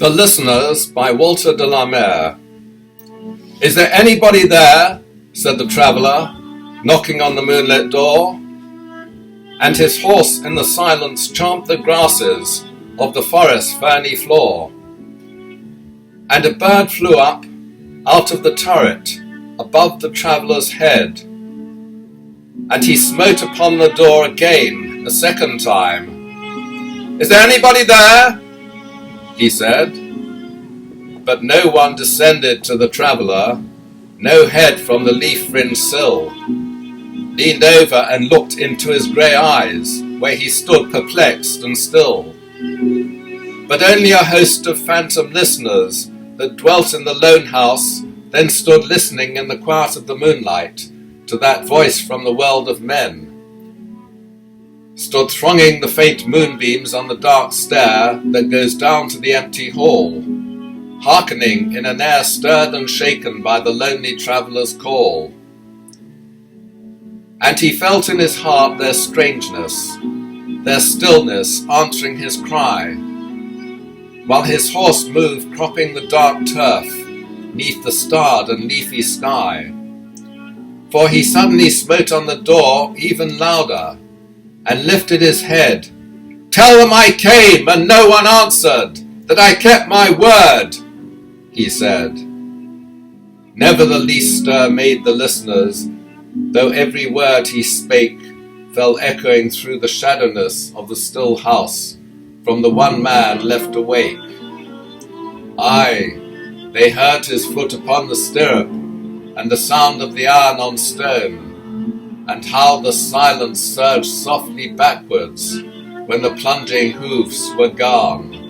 The Listeners by Walter de La Mare. Is there anybody there? Said the traveller, knocking on the moonlit door. And his horse in the silence champed the grasses of the forest's ferny floor. And a bird flew up out of the turret above the traveller's head. And he smote upon the door again, a second time. Is there anybody there? He said. But no one descended to the traveller, no head from the leaf-fringed sill leaned over and looked into his grey eyes, where he stood perplexed and still. But only a host of phantom listeners that dwelt in the lone house then stood listening in the quiet of the moonlight to that voice from the world of men. Stood thronging the faint moonbeams on the dark stair that goes down to the empty hall, hearkening in an air stirred and shaken by the lonely traveller's call. And he felt in his heart their strangeness, their stillness answering his cry, while his horse moved cropping the dark turf neath the starred and leafy sky. For he suddenly smote on the door even louder, and lifted his head. "Tell them I came, and no one answered, that I kept my word," he said. Never the least stir made the listeners, though every word he spake fell echoing through the shadowness of the still house from the one man left awake. Aye, they heard his foot upon the stirrup, and the sound of the iron on stone, and how the silence surged softly backwards when the plunging hoofs were gone.